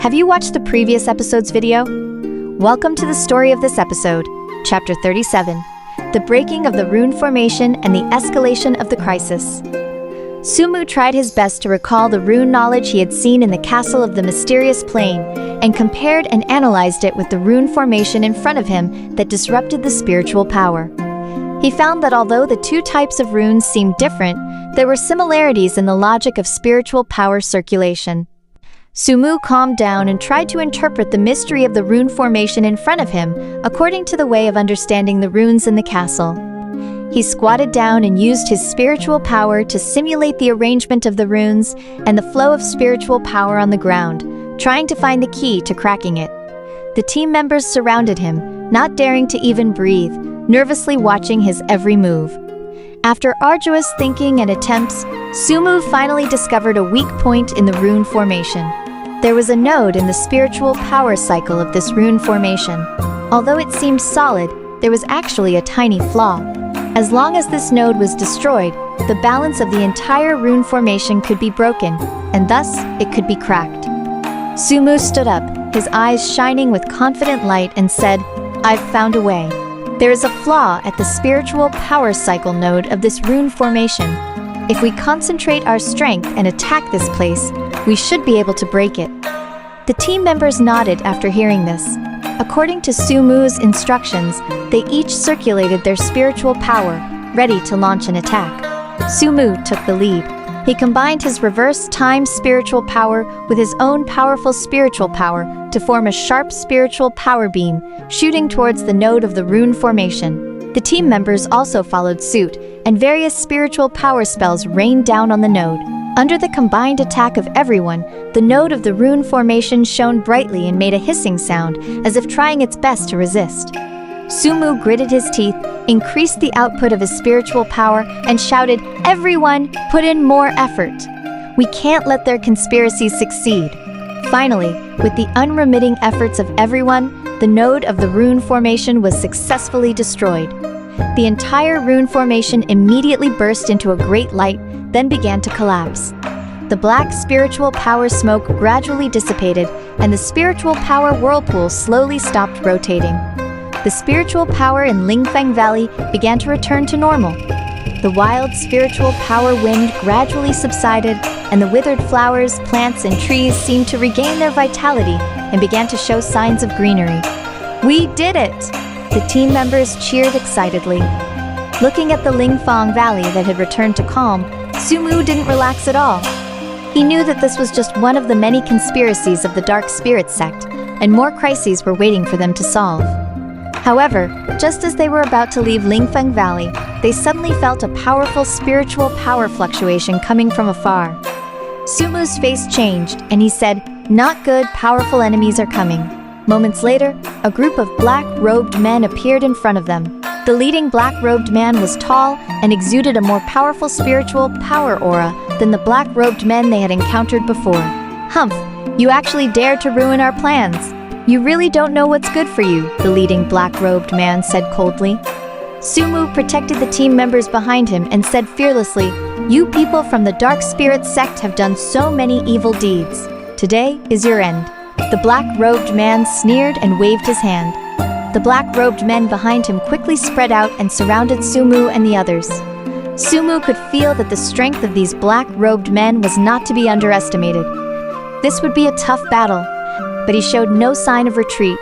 Have you watched the previous episode's video? Welcome to the story of this episode, Chapter 37, The Breaking of the Rune Formation and the Escalation of the Crisis. Sumu tried his best to recall the rune knowledge he had seen in the castle of the mysterious plane, and compared and analyzed it with the rune formation in front of him that disrupted the spiritual power. He found that although the two types of runes seemed different, there were similarities in the logic of spiritual power circulation. Sumu calmed down and tried to interpret the mystery of the rune formation in front of him according to the way of understanding the runes in the castle. He squatted down and used his spiritual power to simulate the arrangement of the runes and the flow of spiritual power on the ground, trying to find the key to cracking it. The team members surrounded him, not daring to even breathe, nervously watching his every move. After arduous thinking and attempts, Sumu finally discovered a weak point in the rune formation. There was a node in the spiritual power cycle of this rune formation. Although it seemed solid, there was actually a tiny flaw. As long as this node was destroyed, the balance of the entire rune formation could be broken, and thus it could be cracked. Sumu stood up, his eyes shining with confident light, and said, "I've found a way. There is a flaw at the spiritual power cycle node of this rune formation. If we concentrate our strength and attack this place, we should be able to break it." The team members nodded after hearing this. According to Sumu's instructions, they each circulated their spiritual power, ready to launch an attack. Sumu took the lead. He combined his reverse time spiritual power with his own powerful spiritual power to form a sharp spiritual power beam, shooting towards the node of the rune formation. The team members also followed suit, and various spiritual power spells rained down on the node. Under the combined attack of everyone, the node of the rune formation shone brightly and made a hissing sound, as if trying its best to resist. Sumu gritted his teeth, increased the output of his spiritual power, and shouted, "Everyone, put in more effort! We can't let their conspiracy succeed." Finally, with the unremitting efforts of everyone, the node of the rune formation was successfully destroyed. The entire rune formation immediately burst into a great light, then began to collapse. The black spiritual power smoke gradually dissipated, and the spiritual power whirlpool slowly stopped rotating. The spiritual power in Lingfeng Valley began to return to normal. The wild spiritual power wind gradually subsided, and the withered flowers, plants, and trees seemed to regain their vitality and began to show signs of greenery. "We did it!" The team members cheered excitedly. Looking at the Lingfeng Valley that had returned to calm, Sumu didn't relax at all. He knew that this was just one of the many conspiracies of the Dark Spirit Sect, and more crises were waiting for them to solve. However, just as they were about to leave Lingfeng Valley, they suddenly felt a powerful spiritual power fluctuation coming from afar. Sumu's face changed, and he said, "Not good, powerful enemies are coming." Moments later, a group of black-robed men appeared in front of them. The leading black-robed man was tall and exuded a more powerful spiritual power aura than the black-robed men they had encountered before. "Humph, you actually dared to ruin our plans. You really don't know what's good for you," the leading black-robed man said coldly. Sumu protected the team members behind him and said fearlessly, "You people from the Dark Spirit Sect have done so many evil deeds. Today is your end." The black-robed man sneered and waved his hand. The black-robed men behind him quickly spread out and surrounded Sumu and the others. Sumu could feel that the strength of these black-robed men was not to be underestimated. This would be a tough battle, but he showed no sign of retreat.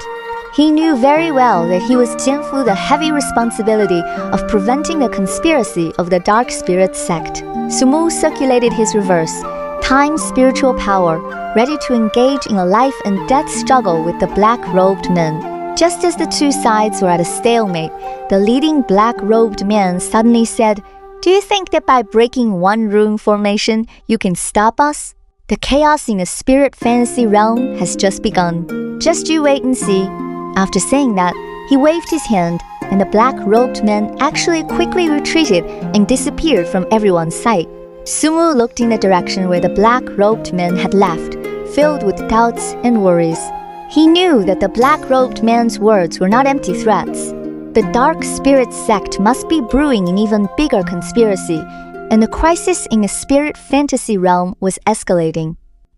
He knew very well that he was Jianfu the heavy responsibility of preventing the conspiracy of the Dark Spirit Sect. Sumu circulated his reverse, time spiritual power, ready to engage in a life and death struggle with the black-robed men. Just as the two sides were at a stalemate, the leading black-robed man suddenly said, "Do you think that by breaking one rune formation, you can stop us? The chaos in the spirit fantasy realm has just begun. Just you wait and see." After saying that, he waved his hand, and the black-robed man actually quickly retreated and disappeared from everyone's sight. Sumu looked in the direction where the black-robed man had left, filled with doubts and worries. He knew that the black-robed man's words were not empty threats. The Dark Spirit Sect must be brewing an even bigger conspiracy, and the crisis in the spirit fantasy realm was escalating.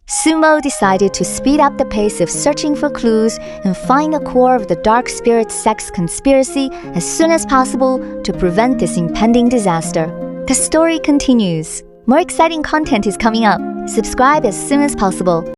Sumo decided to speed up the pace of searching for clues and find the core of the Dark Spirit Sect's conspiracy as soon as possible to prevent this impending disaster. The story continues. More exciting content is coming up. Subscribe as soon as possible.